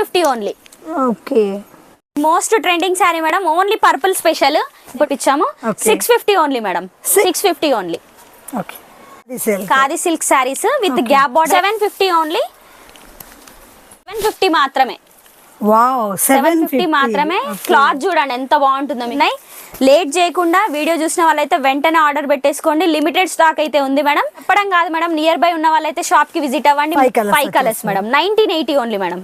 650 only. Okay, most trending sari madam, only purple special ఇప్పుడు ఇచ్చాము. 650 only madam, 650 only. Okay, khadi silk saris with gap border. 750 only, 750 మాత్రమే. Wow, 750 మాత్రమే. Cloth చూడండి ఎంత బాగుంటుందో. ఉన్నాయి లేట్ చేయకుండా వీడియో చూసిన వాళ్ళైతే వెంటనే ఆర్డర్ పెట్టేసుకోండి. లిమిటెడ్ స్టాక్ అయితే ఉంది మేడం. చెప్పడం కాదు మేడం, నియర్ బై ఉన్న వాళ్ళైతే షాప్ కి విజిట్ అవ్వండి. 5 కలర్స్ మేడం, 1980 ఓన్లీ మేడం.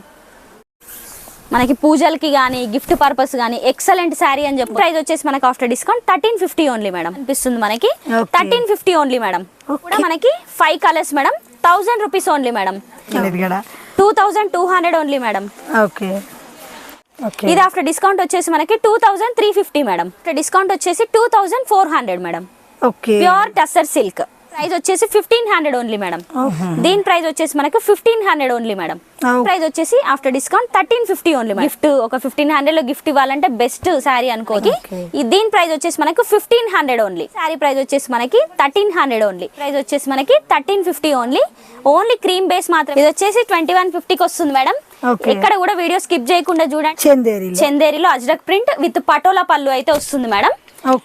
మనకి పూజలకి కానీ గిఫ్ట్ పర్పస్ కానీ ఎక్సలెంట్ శారీ అని చెప్పి. ప్రైస్ వచ్చేసి మనకి ఆఫ్టర్ డిస్కౌంట్ 1350 ఓన్లీ మేడం అనిపిస్తుంది మనకి. 1350 ఓన్లీ మేడం. కూడా మనకి 5 colours madam, 1000 rupees only madam. 2200 only madam. Okay, ఇది ఆఫ్టర్ డిస్కౌంట్ వచ్చేసి మనకి 2350 మేడం. డిస్కౌంట్ వచ్చేసి 2400 madam. Okay, pure tussar silk. Price వచ్చేసి 1500 ఓన్లీ మేడం. దీని ప్రైస్ వచ్చేసి మనకి 1500 ఓన్లీ మేడం. ప్రైస్ వచ్చేసి ఆఫ్టర్ డిస్కౌంట్ 1350 ఓన్లీ. గిఫ్ట్ ఒక 1500 లో గిఫ్ట్ ఇవ్వాలంటే బెస్ట్ శారీ అనుకోకి. దీని ప్రైస్ వచ్చేసి మనకి 1500 ఓన్లీ. శారీ ప్రైస్ వచ్చేసి మనకి 1300 ఓన్లీ. ప్రైస్ వచ్చేసి మనకి 1350 ఓన్లీ. ఓన్లీ క్రీమ్ బేస్ మాత్రం. ఇది వచ్చేసి 2150కి వస్తుంది మేడం. ఇక్కడ కూడా వీడియో స్కిప్ చేయకుండా చూడండి. చందేరిలో అజ్రక్ ప్రింట్ విత్ పటోలా పళ్ళు అయితే వస్తుంది మేడం.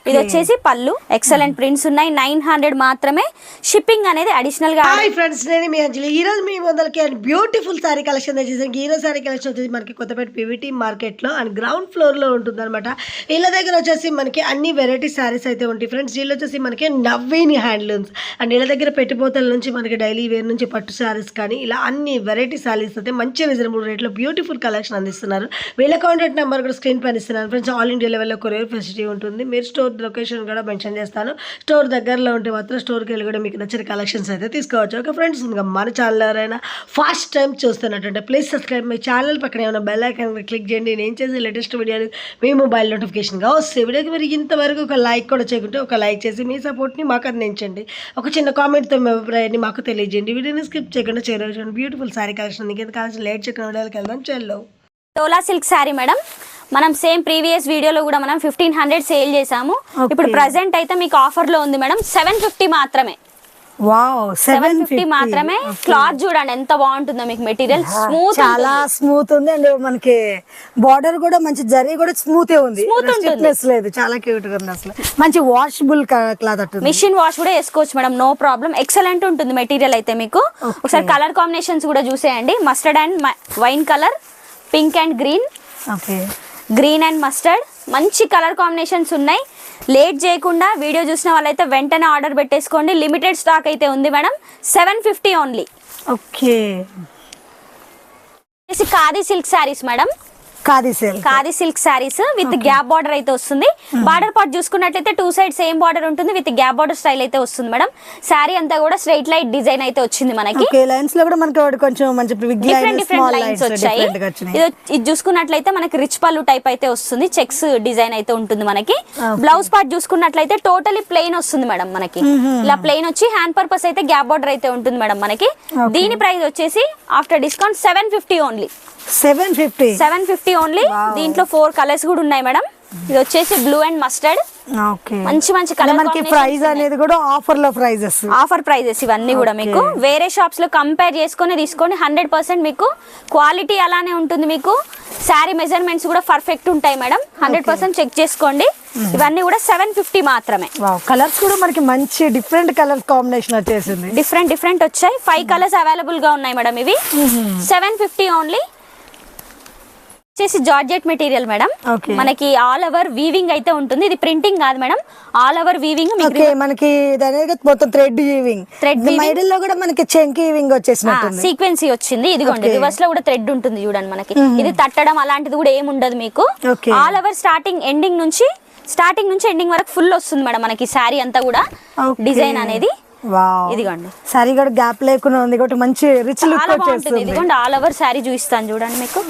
ఇది వచ్చేసి పళ్ళు. ఎక్సలెంట్ ప్రింట్స్ ఉన్నాయి. 900 మాత్రమే. షిప్పింగ్ అనేది అడిషనల్ గా. హాయ్ ఫ్రెండ్స్, నేను మీ అంజలి. ఈ రోజు మీ ముందరికి బ్యూటిఫుల్ సారీ కలెక్షన్ తెచ్చేసాను. ఈ రోజు సారీ కలెక్షన్ వచ్చేసి మనకి కొత్తపేట పివిటి మార్కెట్ లో అండ్ గ్రౌండ్ ఫ్లోర్ లో ఉంటుంది అనమాట. వీళ్ళ దగ్గర వచ్చేసి మనకి అన్ని వెరైటీ సారీస్ అయితే ఉంటాయి ఫ్రెండ్స్. వీళ్ళు వచ్చేసి మనకి నవ్వీని హ్యాండ్లూమ్స్ అండ్ వీళ్ళ దగ్గర పెట్టిపోతల నుంచి మనకి డైలీ వేర్ నుంచి పట్టు సారీస్ కానీ ఇలా అన్ని వెరైటీ సారీస్ అయితే మంచి రీజనబుల్ రేట్లో బ్యూటిఫుల్ కలెక్షన్ అందిస్తున్నారు. వీళ్ళ కాంటాక్ట్ నెంబర్ కూడా స్క్రీన్ పైన ఇస్తున్నాను ఫ్రెండ్స్. ఆల్ ఇండియా లెవెల్లో కొరియర్ ఫెసిలిటీ ఉంటుంది. మీరు స్టోర్ లొకేషన్ కూడా మెన్షన్ చేస్తాను. స్టోర్ దగ్గరలో ఉంటే మాత్రం స్టోర్కి వెళ్ళి కూడా మీకు నచ్చిన కలెక్షన్స్ అయితే తీసుకోవచ్చు. ఓకే ఫ్రెండ్స్, ఇంకా మన ఛానల్ ఎవరైనా ఫస్ట్ టైం చూస్తున్నట్టుంటే ప్లీజ్ సబ్స్క్రైబ్ మై ఛానల్. పక్కన ఏమైనా బెల్ ఐకాన్ క్లిక్ చేయండి. నేను చేసే లేటెస్ట్ వీడియోలు మీ మొబైల్ నోటిఫికేషన్గా వస్తాయి. వీడియోకి మీరు ఇంతవరకు ఒక లైక్ కూడా చేయకుంటే ఒక లైక్ చేసి మీ సపోర్ట్ని మాకు అందించండి. ఒక చిన్న కామెంట్తో మీ అభిప్రాయాన్ని మాకు తెలియజేయండి. వీడియోని స్కిప్ చేయకుండా చేరవచ్చు. బ్యూటిఫుల్ సారీ కలెక్షన్ ఇంకెంత కావాల్సిన లేట్ చేయకుండా వీడియోకి వెళ్దాం. చెల్లో డోలా సిల్క్ శారీ మేడం. మనం సేమ్ ప్రీవియస్ వీడియోలో కూడా మనం 1500 సేల్ చేసాము. ఇప్పుడు ప్రెసెంట్ అయితే మీకు ఆఫర్ లో ఉంది మేడం. 750 మాత్రమే. వావ్, 750 మాత్రమే. క్లాత్ చూడండి ఎంత బాగుంటుందో. మీకు మెటీరియల్ స్మూత్, చాలా స్మూత్ ఉంది. అండ్ మనకి బార్డర్ కూడా మంచి జరీ కూడా స్మూత్ ఉంది. లేదు, చాలా క్యూట్ గా ఉంది. అసలు మంచి వాషబుల్ క్లాత్ అట్టు. మిషన్ వాష్ కూడా వేసుకోవచ్చు మేడం, నో ప్రాబ్లం. ఎక్సలెంట్ ఉంటుంది మెటీరియల్ అయితే. మీకు ఒకసారి కలర్ కాంబినేషన్స్ కూడా చూసేయండి. Mustard and wine colour, pink and green, green and mustard, మంచి కలర్ కాంబినేషన్స్ ఉన్నాయి. లేట్ చేయకుండా వీడియో చూసిన వాళ్ళైతే వెంటనే ఆర్డర్ పెట్టేసుకోండి. లిమిటెడ్ స్టాక్ అయితే ఉంది madam. 750 only. Okay, khadi silk saris madam. Khadi silk saris with gap border అయితే వస్తుంది. బార్డర్ పార్ట్ చూసుకున్నట్లయితే 2 సైడ్ సేమ్ బార్డర్ ఉంటుంది. విత్ గ్యాప్ బార్డర్ స్టైల్ అయితే వస్తుంది మేడం. శారీ అంతా కూడా స్ట్రైట్ లైట్ డిజైన్ అయితే వచ్చింది మనకి. లైన్స్ లో కూడా మనకి కొంచెం మంచి డిఫరెంట్ లైన్స్ వచ్చాయి. ఇది చూసుకున్నట్లయితే మనకి రిచ్ పళ్ళు టైప్ అయితే వస్తుంది. చెక్స్ డిజైన్ అయితే ఉంటుంది మనకి. బ్లౌజ్ పార్ట్ చూసుకున్నట్లయితే టోటలీ ప్లెయిన్ వస్తుంది మేడం మనకి. ఇలా ప్లెయిన్ వచ్చి హ్యాండ్ పర్పస్ అయితే గ్యాప్ బార్డర్ అయితే ఉంటుంది మేడం మనకి. దీని ప్రైస్ వచ్చేసి ఆఫ్టర్ డిస్కౌంట్ 750 ఓన్లీ. 750 ఓన్లీ. దీంట్లో 4 కలర్స్ కూడా ఉన్నాయి మేడం. ఇది వచ్చేసి బ్లూ అండ్ మస్టర్డ్. మంచి మంచి కలర్. మనకి ప్రైస్ అనేది కూడా ఆఫర్ లో ప్రైజెస్, ఆఫర్ ప్రైజెస్ ఇవన్నీ కూడా మీకు వేరే షాప్స్ లో కంపేర్ చేసుకొని తీసుకోండి. 100% మీకు క్వాలిటీ అలానే ఉంటుంది. మీకు శారీ మెజర్మెంట్స్ కూడా పర్ఫెక్ట్ ఉంటాయి మేడం. 100% చెక్ చేసుకోండి. ఇవన్నీ కూడా 750 మాత్రమే. కలర్స్ కూడా మనకి మంచి డిఫరెంట్ కలర్ కాంబినేషన్ వచ్చేసింది. డిఫరెంట్ వచ్చాయి. 5 కలర్స్ అవైలబుల్ గా ఉన్నాయి మేడం. ఇవి 750 ఓన్లీ. వచ్చేసి జార్జెట్ మెటీరియల్ మేడం. మనకి ఆల్ ఓవర్ వీవింగ్ అయితే ఉంటుంది. ఇది ప్రింటింగ్ కాదు మేడం, ఆల్ ఓవర్ వీవింగ్. మనకి మొత్తం థ్రెడ్ వీవింగ్. మిడిల్ లో కూడా మనకి చెంకి వీవింగ్ వచ్చేసినట్టుంది. సీక్వెన్సీ వచ్చింది. ఇదిగోండి రివర్స్ లో కూడా థ్రెడ్ ఉంటుంది చూడండి మనకి. ఇది తట్టడం అలాంటిది కూడా ఏమి ఉండదు మీకు. ఆల్ ఓవర్ స్టార్టింగ్ నుంచి ఎండింగ్ వరకు ఫుల్ వస్తుంది మేడం మనకి. శారీ అంతా కూడా డిజైన్ అనేది ఇదిగోండి. సారీ కూడా గ్యాప్ లేకుండా ఉంది కాబట్టి మంచి రిచ్ లుక్ వచ్చేస్తుంది. ఇదిగోండి ఆల్ ఓవర్ శారీ చూపిస్తాను చూడండి మీకు.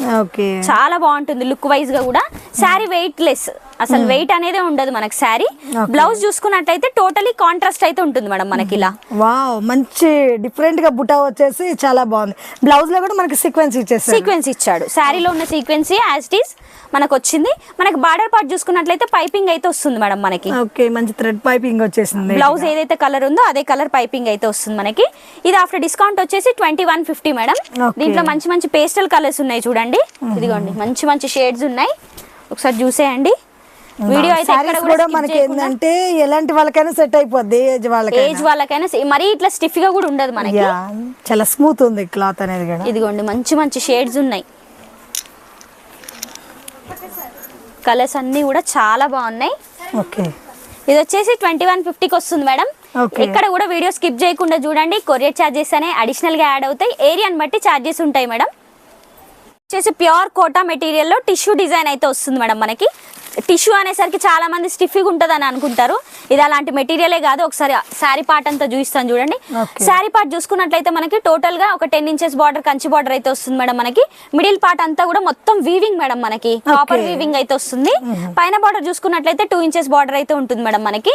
చాలా బాగుంటుంది లుక్ వైజ్ గా కూడా. శారీ వెయిట్ లెస్, అసలు వెయిట్ అనేది ఉండదు మనకి శారీ. బ్లౌజ్ చూసుకున్నట్లయితే టోటలీ కాంట్రాస్ట్ అయితే ఉంటుంది మేడం మనకి ఇలా. వావ్, మంచి డిఫరెంట్ గా బుటా వచ్చేసి చాలా బాగుంది. బ్లౌజ్ లో కూడా మనకి సీక్వెన్స్ ఇచ్చేసారు. సీక్వెన్స్ ఇచ్చాడు. శారీలో ఉన్న సీక్వెన్స్ యాజ్ ఇట్ ఈస్ మనకు వచ్చింది. మనకి బార్డర్ పార్ట్ చూసుకున్నట్లయితే పైపింగ్ అయితే వస్తుంది మేడం మనకి. ఓకే, మంచి థ్రెడ్ పైపింగ్ వచ్చేసింది. బ్లౌజ్ ఏదైతే కలర్ ఉందో అదే కలర్ పైపింగ్ అయితే వస్తుంది మనకి. ఇది ఆఫ్టర్ డిస్కౌంట్ వచ్చేసి 2150 మేడం. దీంట్లో మంచి మంచి పేస్టల్ కలర్స్ ఉన్నాయి చూడండి. ఇదిగోండి మంచి మంచి షేడ్స్ ఉన్నాయి, ఒకసారి చూసేయండి. వీడియో అయితే ఎక్కడ కూడా మనకి ఏంటంటే ఎలాంటి వాళ్ళకైనా సెట్ అయిపోద్ది, ఏజ్ వాళ్ళకైనా మరీ ఇట్లా స్టిఫ్ గా కూడా ఉండదు మనకి. చాలా స్మూత్ ఉంది క్లాత్ అనేది కూడా. ఇదిగోండి మంచి మంచి షేడ్స్ ఉన్నాయి, కలర్స్ అన్ని కూడా చాలా బాగున్నాయి. ఓకే, ఇది వచ్చేసి 2150కి వస్తుంది మేడం. ఇక్కడ కూడా వీడియో స్కిప్ చేయకుండా చూడండి. కొరియర్ ఛార్జెస్ అనే అడిషనల్ గా యాడ్ అవుతాయి, ఏరియాని బట్టి ఛార్జెస్ ఉంటాయి మేడం. వచ్చేసి ప్యూర్ కోటా మెటీరియల్ లో టిష్యూ డిజైన్ అయితే వస్తుంది మేడం మనకి. టిష్యూ అనేసరికి చాలా మంది స్టిఫ్గా ఉంటుంది అని అనుకుంటారు. ఇది అలాంటి మెటీరియలే కాదు. ఒకసారి శారీ పార్ట్ అంతా చూపిస్తాను చూడండి. శారీ పార్ట్ చూసుకున్నట్లయితే మనకి టోటల్ గా ఒక 10 ఇంచెస్ బార్డర్, కంచి బార్డర్ అయితే వస్తుంది మేడం మనకి. మిడిల్ పార్ట్ అంతా కూడా మొత్తం వీవింగ్ మేడం మనకి, కాపర్ వీవింగ్ అయితే వస్తుంది. పైన బార్డర్ చూసుకున్నట్లయితే 2 ఇంచెస్ బార్డర్ అయితే ఉంటుంది మేడం మనకి.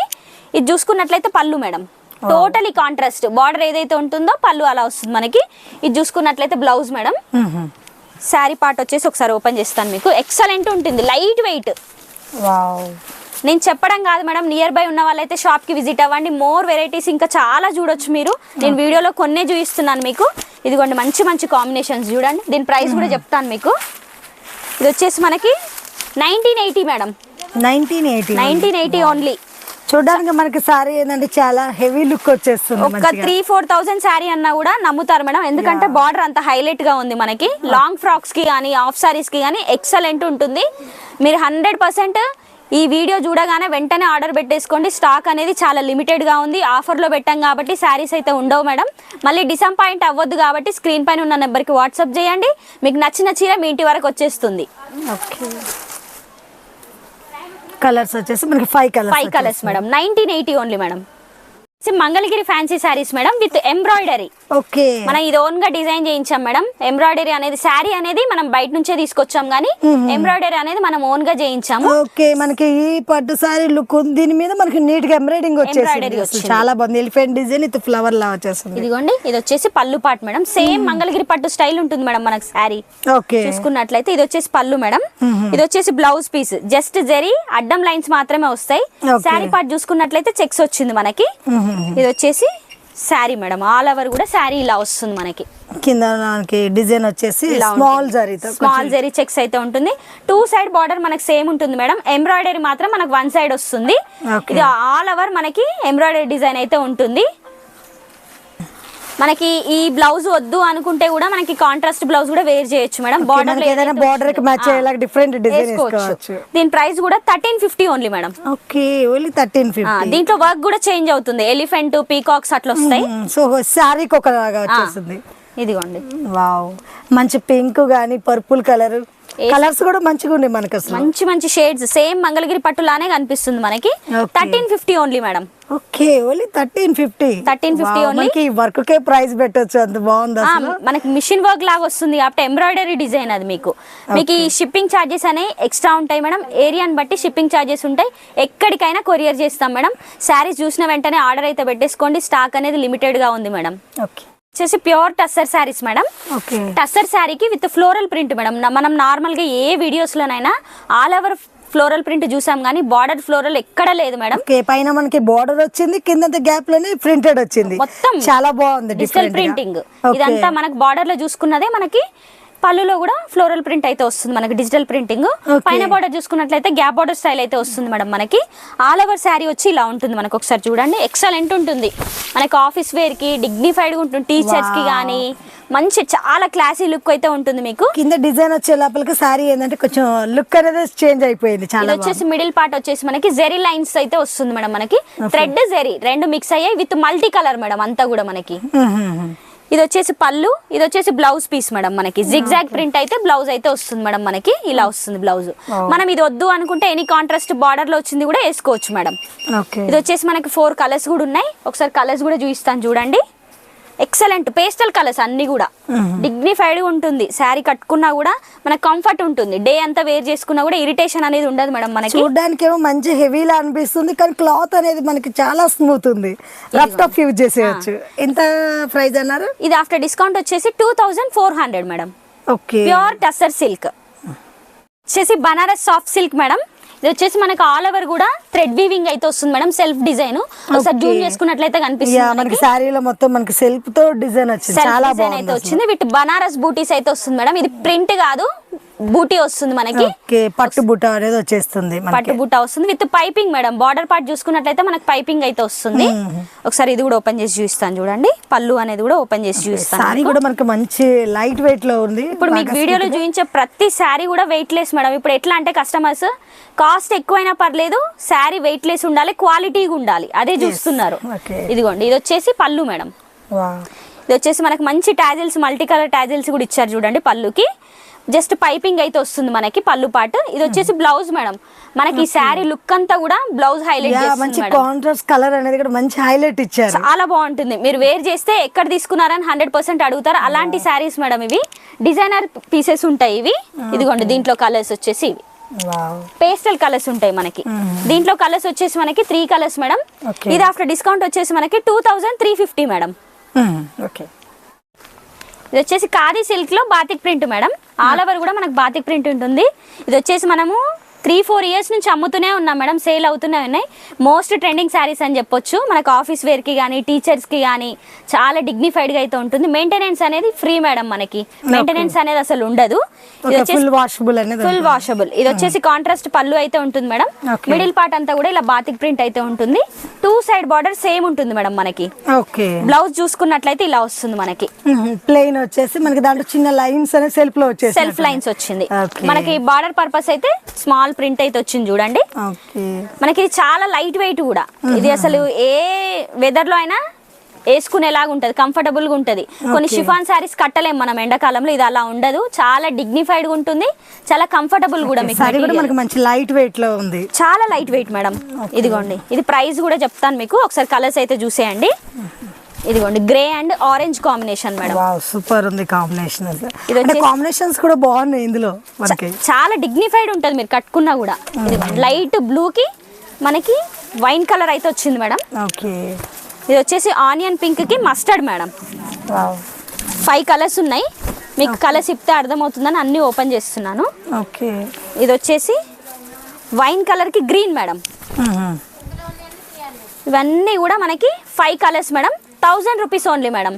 ఇది చూసుకున్నట్లయితే పళ్ళు మేడం, టోటలీ కాంట్రాస్ట్ బార్డర్ ఏదైతే ఉంటుందో పళ్ళు అలా వస్తుంది మనకి. ఇది చూసుకున్నట్లయితే బ్లౌజ్ మేడం. శారీ పార్ట్ వచ్చేసి ఒకసారి ఓపెన్ చేస్తాను మీకు. ఎక్సలెంట్ ఉంటుంది, లైట్ వెయిట్. నేను చెప్పడం కాదు మేడం, నియర్ బై ఉన్న వాళ్ళైతే షాప్ కి విజిట్ అవ్వండి. మోర్ వెరైటీస్ ఇంకా చాలా చూడొచ్చు మీరు. నేను వీడియోలో కొన్నే చూపిస్తున్నాను మీకు. ఇదిగోండి మంచి మంచి కాంబినేషన్స్ చూడండి. దీని ప్రైస్ కూడా చెప్తాను మీకు. ఇది వచ్చేసి మనకి 1980 మేడం. 1980 ఓన్లీ. చూడడానికి మనకి సారీ ఏంటంటే చాలా హెవీ లుక్ వచ్చేస్తుంది. ఒక 3-4,000 శారీ అన్నా కూడా నమ్ముతారు మేడం, ఎందుకంటే బార్డర్ అంత హైలైట్ గా ఉంది మనకి. లాంగ్ ఫ్రాక్స్ కి కానీ హాఫ్ సారీస్ కి కానీ ఎక్సలెంట్ ఉంటుంది. మీరు 100% ఈ వీడియో చూడగానే వెంటనే ఆర్డర్ పెట్టేసుకోండి. స్టాక్ అనేది చాలా లిమిటెడ్ గా ఉంది. ఆఫర్ లో పెట్టాం కాబట్టి శారీస్ అయితే ఉండవు మేడం. మళ్ళీ డిసప్పాయింట్ అవ్వద్దు కాబట్టి స్క్రీన్ పైన ఉన్న నెంబర్కి వాట్సాప్ చేయండి. మీకు నచ్చిన చీర మీ ఇంటి వరకు వచ్చేస్తుంది. కలర్స్ వచ్చేసి మనకి 5 colours madam. 1980 only madam. Mangalagiri fancy saris madam with embroidery. Okay, మనం ఇది ఓన్ గా డిజైన్ చేయించాం మేడం. ఎంబ్రాయిడరీ అనేది శారీ అనేది మనం బయట నుంచే తీసుకొచ్చాం గానీ ఎంబ్రాయిడరీ అనేది మనం ఓన్ గా చేయించాము. ఓకే, మనకి ఈ పట్టు సారీ లుక్ దీని మీద మనకి నీట్ గా ఎంబ్రాయిడింగ్ వచ్చేసి చాలా బాగుంది. ఎలిఫెంట్ డిజైన్ విత్ ఫ్లవర్ లా వచ్చేస్తుంది. ఇదిగోండి, ఇది వచ్చేసి పళ్ళు పార్ట్ మేడం. సేమ్ మంగళగిరి పట్టు స్టైల్ ఉంటుంది మేడం మనకి శారీ. ఓకే, చూసుకున్నట్లయితే ఇది వచ్చేసి పళ్ళు మేడం. ఇది వచ్చేసి బ్లౌజ్ పీస్, జస్ట్ జరీ అడ్డం లైన్స్ మాత్రమే వస్తాయి. శారీ పార్ట్ చూసుకున్నట్లయితే చెక్స్ వచ్చింది మనకి. ఇది వచ్చేసి శారీ మేడం. ఆల్ ఓవర్ కూడా శారీ ఇలా వస్తుంది మనకి. కింద మనకి డిజైన్ వచ్చేసి స్మాల్ జరీ చెక్స్ అయితే ఉంటుంది. 2 సైడ్ బార్డర్ మనకి సేమ్ ఉంటుంది మేడం. ఎంబ్రాయిడరీ మాత్రం మనకు 1 సైడ్ వస్తుంది. ఇది ఆల్ ఓవర్ మనకి ఎంబ్రాయిడరీ డిజైన్ అయితే ఉంటుంది. మనకి ఈ బ్లౌజ్ వద్దు అనుకుంటే కూడా మనకి కాంట్రాస్ట్ బ్లౌజ్ కూడా వేర్ చేయొచ్చు మేడం. బార్డర్ కి మ్యాచ్ అయ్యేలా డిఫరెంట్ డిజైన్ వేసుకోవచ్చు. దీని ప్రైస్ కూడా 1350 ఓన్లీ మేడం. Okay, only 1350. దీంట్లో వర్క్ కూడా చేంజ్ అవుతుంది. ఎలిఫెంట్, పీకాక్స్ అట్లా వస్తాయి. సో శారీకి ఒకలాగా వచ్చేసింది. ఇదిగోండి, వావ్, మంచి పింక్ గానీ పర్పుల్ కలర్, కలర్స్ కూడా మంచిగా ఉన్నాయి మనకి. అసలు మంచి మంచి షేడ్స్ సేమ్ మంగళగిరి పట్టులానే కనిపిస్తుంది మనకి. 1350 only madam. Okay, only 1350 only. Work కే ప్రైస్ పెట్టొచ్చు, అంత బాగుంది. మనకి మిషన్ వర్క్ లాగా వస్తుంది కాబట్టి ఎంబ్రాయిడరీ డిజైన్ అది మీకు. ఈ షిప్పింగ్ ఛార్జెస్ అనేవి ఎక్స్ట్రా ఉంటాయి మేడం. ఏరియాని బట్టి షిప్పింగ్ ఛార్జెస్ ఉంటాయి. ఎక్కడికైనా కొరియర్ చేస్తాం మేడం. శారీస్ చూసిన వెంటనే ఆర్డర్ అయితే పెట్టేసుకోండి. స్టాక్ అనేది లిమిటెడ్ గా ఉంది మేడం. ఓకే, వచ్చేసి ప్యూర్ టస్సర్ శారీస్ మేడం. టస్సర్ శారీకి విత్ ఫ్లోరల్ ప్రింట్ మేడం. మనం నార్మల్ గా ఏ వీడియోస్ లోనైనా ఆల్ ఓవర్ ఫ్లోరల్ ప్రింట్ చూసాం కానీ బార్డర్ ఫ్లోరల్ ఎక్కడ లేదు మేడం. పైన మనకి బార్డర్ వచ్చింది, కింద గ్యాప్ లోనే ప్రింటెడ్ వచ్చింది. మొత్తం చాలా బాగుంది, డిజిటల్ ప్రింటింగ్. ఇదంతా మనకి బార్డర్ లో చూసుకున్నదే. మనకి పళ్ళులో కూడా ఫ్లోరల్ ప్రింట్ అయితే వస్తుంది మనకి, డిజిటల్ ప్రింటింగ్. పైన బార్డర్ చూసుకున్నట్లయితే గ్యాప్ బార్డర్ స్టైల్ అయితే వస్తుంది మేడం మనకి. ఆల్ ఓవర్ శారీ వచ్చి ఇలా ఉంటుంది మనకి. ఒకసారి చూడండి, ఎక్సలెంట్ ఉంటుంది మనకి. ఆఫీస్ వేర్ కి డిగ్నిఫైడ్ గా ఉంటుంది. టీచర్స్ కి కానీ మంచి చాలా క్లాసీ లుక్ అయితే ఉంటుంది మీకు. కింద డిజైన్ వచ్చే లోపలికి సారీ ఏంటంటే కొంచెం లుక్ అనేది చేంజ్ అయిపోయింది. ఇది వచ్చేసి మిడిల్ పార్ట్ వచ్చేసి మనకి జెరీ లైన్స్ అయితే వస్తుంది మేడం మనకి. థ్రెడ్ జెరీ రెండు మిక్స్ అయ్యాయి విత్ మల్టీ కలర్ మేడం అంతా కూడా మనకి. ఇది వచ్చేసి పళ్ళు, ఇది వచ్చేసి బ్లౌజ్ పీస్ మేడం మనకి. జిగ్జాగ్ ప్రింట్ అయితే బ్లౌజ్ అయితే వస్తుంది మేడం మనకి. ఇలా వస్తుంది బ్లౌజ్. మనం ఇది వద్దు అనుకుంటే ఎనీ కాంట్రాస్ట్ బార్డర్ లో వచ్చింది కూడా వేసుకోవచ్చు మేడం. ఇది వచ్చేసి మనకి 4 కలర్స్ కూడా ఉన్నాయి. ఒకసారి కలర్స్ కూడా చూపిస్తాను చూడండి. ఎక్సలెంట్ పేస్టల్ కలర్స్ అన్ని కూడా డిగ్నిఫైడ్ ఉంటుంది. శారీ కట్టుకున్నా కూడా మనకు కంఫర్ట్ ఉంటుంది. డే అంతా వేర్ చేసుకున్నా కూడా ఇరిటేషన్ అనేది ఉండదు మేడం. మనకి చూడడానికి ఏమో మంచి హెవీలా అనిపిస్తుంది, కానీ క్లాత్ అనేది మనకి చాలా స్మూత్ ఉంది, రఫ్ టఫ్ యూజ్ చేసేయచ్చు. ఎంత ప్రైస్ అన్నారు? ఇది ఆఫ్టర్ డిస్కౌంట్ వచ్చేసి 2400 madam. Okay, pure tussar silk వచ్చేసి బనారస్ సాఫ్ట్ సిల్క్ మేడం. ఇది వచ్చేసి మనకి ఆల్ ఓవర్ కూడా థ్రెడ్ వీవింగ్ అయితే వస్తుంది మేడం. సెల్ఫ్ డిజైన్ ఒకసారి జూమ్ చేసుకున్నట్లయితే కనిపిస్తుంది. మనకి సారీలో మొత్తం మనకి సెల్ఫ్ తో డిజైన్ వచ్చింది, చాలా బాగుంది అయితే వచ్చింది. విత్ బనారస్ బూటీస్ అయితే వస్తుంది మేడం. ఇది ప్రింట్ కాదు, బూటీ వస్తుంది మనకి. పట్టు బుట్ట అనేది వచ్చేస్తుంది, పట్టు బుట్ట వస్తుంది with piping madam. Border part చూసుకున్నట్లయితే మనకి పైపింగ్ అయితే వస్తుంది. ఒకసారి ఇది కూడా ఓపెన్ చేసి చూపిస్తాను చూడండి. పళ్ళు అనేది కూడా ఓపెన్ చేసి చూపిస్తాను. సారీ కూడా మనకి మంచి లైట్ వెయిట్ లో ఉంది. ఇప్పుడు మీకు వీడియోలో చూపించే ప్రతి శారీ కూడా వెయిట్ లెస్ మేడం. ఇప్పుడు ఎట్లా అంటే కస్టమర్స్ కాస్ట్ ఎక్కువైనా పర్లేదు, శారీ వెయిట్ లెస్ ఉండాలి, క్వాలిటీగా ఉండాలి, అదే చూస్తున్నారు. ఇదిగోండి, ఇది వచ్చేసి పళ్ళు మేడం. ఇది వచ్చేసి మనకి మంచి టాజిల్స్, మల్టీ కలర్ టాజిల్స్ కూడా ఇచ్చారు చూడండి. పళ్ళుకి జస్ట్ పైపింగ్ అయితే వస్తుంది మనకి పళ్ళు పార్ట్. ఇది వచ్చేసి బ్లౌజ్ మేడం. మనకి ఈ శారీ లుక్ అంతా కూడా బ్లౌజ్ హైలైట్ మంచి కాంట్రాస్ట్ కలర్ అనేది కూడా మంచి హైలైట్ ఇచ్చారు, చాలా బాగుంటుంది. మీరు వేర్ చేస్తే ఎక్కడ తీసుకున్నారని 100% అడుగుతారు. అలాంటి శారీస్ మేడం ఇవి. డిజైనర్ పీసెస్ ఉంటాయి ఇవి. ఇదిగోండి, దీంట్లో కలర్స్ వచ్చేసి ఇవి పేస్టల్ కలర్స్ ఉంటాయి మనకి. దీంట్లో కలర్స్ వచ్చేసి మనకి 3 కలర్స్ మేడం. ఇది ఆఫ్టర్ డిస్కౌంట్ వచ్చేసి మనకి 2350 మేడం. ఇది వచ్చేసి ఖాదీ సిల్క్ లో batik print madam. All over కూడా మనకు బాతిక్ ప్రింట్ ఉంటుంది. ఇది వచ్చేసి మనము 3-4 ఇయర్స్ నుంచి అమ్ముతూనే ఉన్నాం మేడం. సేల్ అవుతూనే ఉన్నాయి. మోస్ట్ ట్రెండింగ్ శారీస్ అని చెప్పొచ్చు. మనకు ఆఫీస్ వేర్ కి కానీ టీచర్స్ కి కానీ చాలా డిగ్నిఫైడ్ గా అయితే ఉంటుంది. మెయింటెనెన్స్ అనేది ఫ్రీ మేడం. మనకి మెయింటెనెన్స్ అనేది అసలు ఉండదు. ఇది వచ్చేసి ఫుల్ వాషబుల్. ఇది వచ్చేసి కాంట్రాస్ట్ పళ్ళు అయితే ఉంటుంది మేడం. మిడిల్ పార్ట్ అంతా కూడా ఇలా బాతిక్ ప్రింట్ అయితే ఉంటుంది. 2 సైడ్ బార్డర్ సేమ్ ఉంటుంది మేడం మనకి. బ్లౌజ్ చూసుకున్నట్లయితే ఇలా వస్తుంది మనకి. ప్లెయిన్ వచ్చేసి మనకి దాంట్లో చిన్న లైన్స్ అనేది సెల్ఫ్ లో వచ్చేసి సెల్ఫ్ లైన్స్ వచ్చింది మనకి. బార్డర్ పర్పస్ అయితే స్మాల్ ప్రింట్ అయితే వచ్చింది చూడండి. మనకి ఇది చాలా లైట్ వెయిట్ కూడా. ఇది అసలు ఏ వెదర్ లో అయినా వేసుకునేలాగా ఉంటది, కంఫర్టబుల్ గా ఉంటది. కొన్ని షిఫాన్ శారీస్ కట్టలేం మనం ఎండాకాలంలో, ఇది అలా ఉండదు. చాలా డిగ్నిఫైడ్ గా ఉంటుంది, చాలా కంఫర్టబుల్ కూడా. మీకు మంచి లైట్ వెయిట్ లో ఉంది, చాలా లైట్ వెయిట్ మేడం. ఇదిగోండి, ఇది ప్రైస్ కూడా చెప్తాను మీకు. ఒకసారి కలర్స్ అయితే చూసేయండి. ఇదిగోండి, grey and orange combination madam. Super ఉంది కాంబినేషన్. కాంబినేషన్స్ కూడా బాగున్నాయి ఇందులో. మనకి చాలా డిగ్నిఫైడ్ ఉంటుంది మీరు కట్టుకున్నా కూడా. లైట్ బ్లూ కి మనకి వైన్ కలర్ అయితే వచ్చింది మేడం. ఇది వచ్చేసి ఆనియన్ పింక్ కి మస్టర్డ్ మేడం. 5 కలర్స్ ఉన్నాయి. మీకు కలర్స్ ఇప్పితే అర్థమవుతుందని అన్ని ఓపెన్ చేస్తున్నాను. ఇది వచ్చేసి వైన్ కలర్ కి గ్రీన్ మేడం. ఇవన్నీ కూడా మనకి 5 colours madam. 1000 rupees only madam.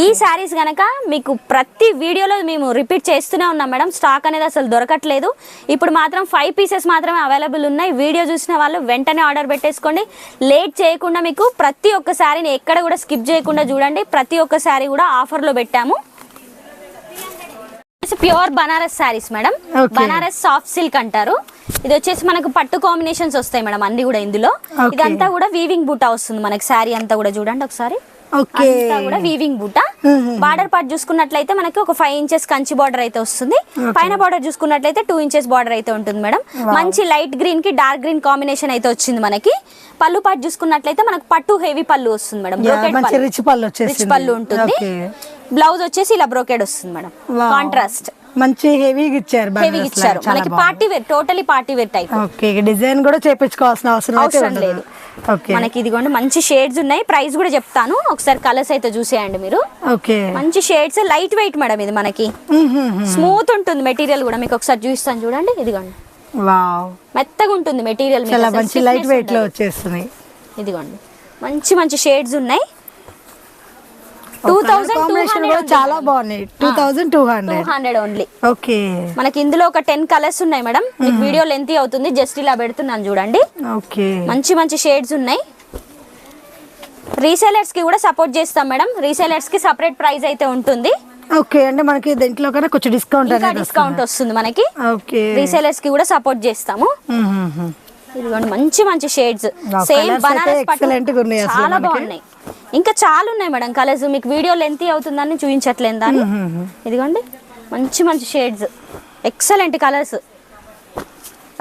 ఈ శారీస్ గనక మీకు ప్రతి వీడియోలో మేము రిపీట్ చేస్తూనే ఉన్నాం మేడం. స్టాక్ అనేది అసలు దొరకట్లేదు. ఇప్పుడు మాత్రం 5 పీసెస్ మాత్రమే అవైలబుల్ ఉన్నాయి. వీడియో చూసిన వాళ్ళు వెంటనే ఆర్డర్ పెట్టేసుకోండి. లేట్ చేయకుండా మీకు ప్రతి ఒక్క శారీని ఎక్కడ కూడా స్కిప్ చేయకుండా చూడండి. ప్రతి ఒక్క శారీ కూడా ఆఫర్లో పెట్టాము. Pure Banaras saris madam. Banaras soft silk అంటారు. ఇది వచ్చేసి మనకు పట్టు కాంబినేషన్స్ వస్తాయి మేడం అన్ని కూడా ఇందులో. ఇదంతా కూడా వీవింగ్ బూటా వస్తుంది మనకి. శారీ అంతా కూడా చూడండి ఒకసారి, కూడా వీవింగ్ బూటా. బార్డర్ పార్ట్ చూసుకున్నట్లయితే మనకి ఒక 5 ఇంచెస్ కంచి బార్డర్ అయితే వస్తుంది. పైన బార్డర్ చూసుకున్నట్లయితే 2 ఇంచెస్ బార్డర్ అయితే ఉంటుంది మేడం. మంచి లైట్ గ్రీన్ కి డార్క్ గ్రీన్ కాంబినేషన్ అయితే వచ్చింది మనకి. పళ్ళు పార్ట్ చూసుకున్నట్లయితే మనకు పట్టు హెవీ పళ్ళు వస్తుంది మేడం. రిచ్ పళ్ళు ఉంటుంది. బ్లౌజ్ వచ్చేసి ఇలా బ్రోకెడ్ వస్తుంది మేడం. కాంట్రాస్ట్ మంచి హెవీగా ఇచ్చారు. మనకి party wear, totally party wear type. Design కూడా చేపించుకోవాల్సిన అవసరం లేదు మనకి. ఇదిగోండి, మంచి షేడ్స్ ఉన్నాయి. ప్రైస్ కూడా చెప్తాను. ఒకసారి కలర్స్ అయితే చూసేయండి మీరు. మంచి షేడ్స్, లైట్ వెయిట్ మేడం. ఇది మనకి స్మూత్ ఉంటుంది మెటీరియల్ కూడా. మీకు ఒకసారి చూపిస్తాను చూడండి. ఇదిగోండి, మెత్తగా ఉంటుంది మెటీరియల్. లైట్ వెయిట్ లో వచ్చేస్తుంది. ఇదిగోండి, మంచి మంచి షేడ్స్ ఉన్నాయి. 2200 చాలా బాగున్నాయి. 2200 ఓన్లీ. మనకి ఇందులో ఒక 10 కలర్స్ ఉన్నాయి మేడం. మీకు వీడియో లెంత్ అవుతుంది, జస్ట్ ఇలా పెడుతున్నాను చూడండి. మంచి మంచి షేడ్స్ ఉన్నాయి. రీసేలర్స్ కి కూడా సపోర్ట్ చేస్తాం మేడం. రీసేలర్స్ కి సెపరేట్ ప్రైస్ అయితే ఉంటుంది. అంటే మనకి దీంట్లో కన్నా కొంచెం డిస్కౌంట్ వస్తుంది మనకి. రీసేలర్స్ కి కూడా సపోర్ట్ చేస్తాము. ఇదిగోండి, మంచి మంచి షేడ్స్. సేమ్ బనారస్ పట్టు, చాలా బాగున్నాయి. ఇంకా చాలా ఉన్నాయి మేడం కలర్స్. మీకు వీడియో లెంత్ అవుతుందని చూపించట్లేదు దాన్ని. ఇదిగోండి, మంచి మంచి షేడ్స్, ఎక్సలెంట్ కలర్స్.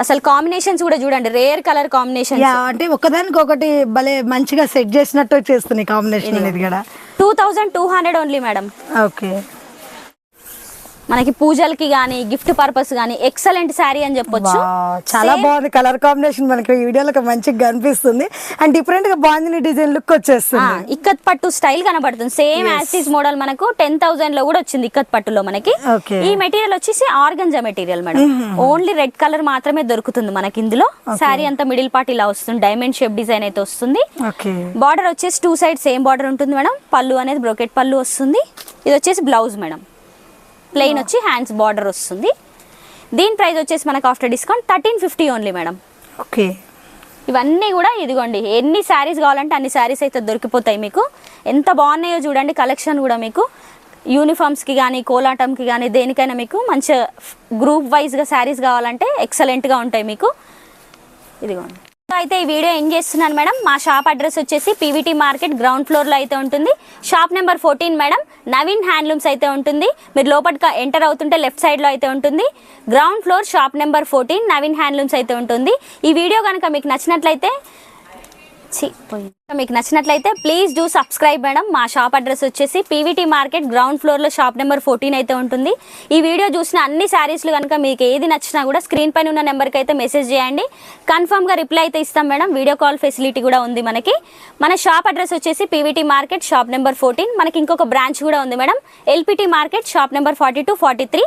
అసలు కాంబినేషన్స్ కూడా చూడండి, రేర్ కలర్ కాంబినేషన్. అంటే ఒకదానికి ఒకటి భలే మంచిగా సెట్ చేసినట్టు చేస్తున్నాయి కాంబినేషన్ అనేది కూడా. 2200 ఓన్లీ మేడం. ఓకే, మనకి పూజలకి గానీ గిఫ్ట్ పర్పస్ గానీ ఎక్సలెంట్ శారీ అని చెప్పొచ్చు. చాలా బాగుంది కలర్ కాంబినేషన్, మనకి వీడియోలో మంచిగా కనిపిస్తుంది అండ్ డిఫరెంట్ గా బాగుంది డిజైన్ లుక్ వచ్చేస్తుంది. ఇక్కత్ పట్టు స్టైల్ కనబడుతుంది. సేమ్ యాసిస్ మోడల్ మనకు 10,000 లో కూడా వచ్చింది ఇక్కత్ పట్టులో మనకి. ఈ మెటీరియల్ వచ్చేసి organza material madam. Only red colour మాత్రమే దొరుకుతుంది మనకి ఇందులో. శారీ అంతా మిడిల్ పార్ట్ ఇలా వస్తుంది, డైమండ్ షేప్ డిజైన్ అయితే వస్తుంది. బార్డర్ వచ్చేసి 2 సైడ్ సేమ్ బార్డర్ ఉంటుంది మేడం. పళ్ళు అనేది బ్రోకెట్ పళ్ళు వస్తుంది. ఇది వచ్చేసి బ్లౌజ్ మేడం. ప్లెయిన్ వచ్చి హ్యాండ్స్ బార్డర్ వస్తుంది. దీని ప్రైస్ వచ్చేసి మనకు after discount 1350 only madam. Okay, ఇవన్నీ కూడా ఇదిగోండి, ఎన్ని శారీస్ కావాలంటే అన్ని శారీస్ అయితే దొరికిపోతాయి మీకు. ఎంత బాగున్నాయో చూడండి కలెక్షన్ కూడా. మీకు యూనిఫామ్స్కి కానీ కోలాటంకి కానీ దేనికైనా మీకు మంచి గ్రూప్ వైజ్గా శారీస్ కావాలంటే ఎక్సలెంట్గా ఉంటాయి మీకు. ఇదిగోండి. అయితే ఈ వీడియో ఏం చేస్తున్నాను మేడం, మా షాప్ అడ్రస్ వచ్చేసి పీవీటీ మార్కెట్ గ్రౌండ్ ఫ్లోర్లో అయితే ఉంటుంది. Shop number 14 madam. Naveen handlooms అయితే ఉంటుంది. మీరు లోపలికి ఎంటర్ అవుతుంటే లెఫ్ట్ సైడ్లో అయితే ఉంటుంది. Ground floor shop number 14 Naveen handlooms అయితే ఉంటుంది. ఈ వీడియో కనుక మీకు నచ్చినట్లయితే ప్లీజ్ డూ సబ్స్క్రైబ్ మేడం. మా షాప్ అడ్రస్ వచ్చేసి పీవీటీ మార్కెట్ గ్రౌండ్ ఫ్లోర్లో షాప్ నెంబర్ 14 అయితే ఉంటుంది. ఈ వీడియో చూసిన అన్ని శారీస్లు కనుక మీకు ఏది నచ్చినా కూడా స్క్రీన్ పైన ఉన్న నెంబర్కి అయితే మెసేజ్ చేయండి. కన్ఫర్మ్గా రిప్లై అయితే ఇస్తాం మేడం. వీడియో కాల్ ఫెసిలిటీ కూడా ఉంది మనకి. మన షాప్ అడ్రస్ వచ్చేసి పీవీటీ మార్కెట్ షాప్ నెంబర్ 14. మనకి ఇంకొక బ్రాంచ్ కూడా ఉంది madam, LPT market shop number 42, 43.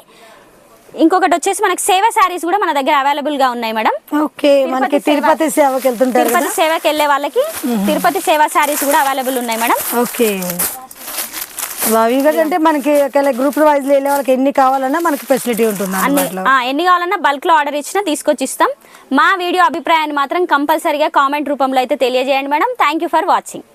ఇంకొకటి వచ్చేసి మనకి సేవ శారీస్ కూడా మన దగ్గర అవైలబుల్ గా ఉన్నాయి మేడం. ఓకే, మనకి తిరుపతి సేవకి వెళ్తుంటారు, తిరుపతి సేవకి వెళ్ళే వాళ్ళకి తిరుపతి సేవ శారీస్ కూడా అవైలబుల్ ఉన్నాయి మేడం. ఓకే, అంటే మనకి గ్రూప్ వైజ్ వెళ్ళే వాళ్ళకి ఎన్ని కావాలన్నా మనకి ఫెసిలిటీ ఉంటుంది. ఎన్ని కావాలన్నా బల్క్ లో ఆర్డర్ ఇచ్చినా తీసుకొచ్చి ఇస్తాం. మా వీడియో అభిప్రాయాన్ని మాత్రం కంపల్సరీగా కామెంట్ రూపంలో అయితే తెలియజేయండి madam. Thank you for watching.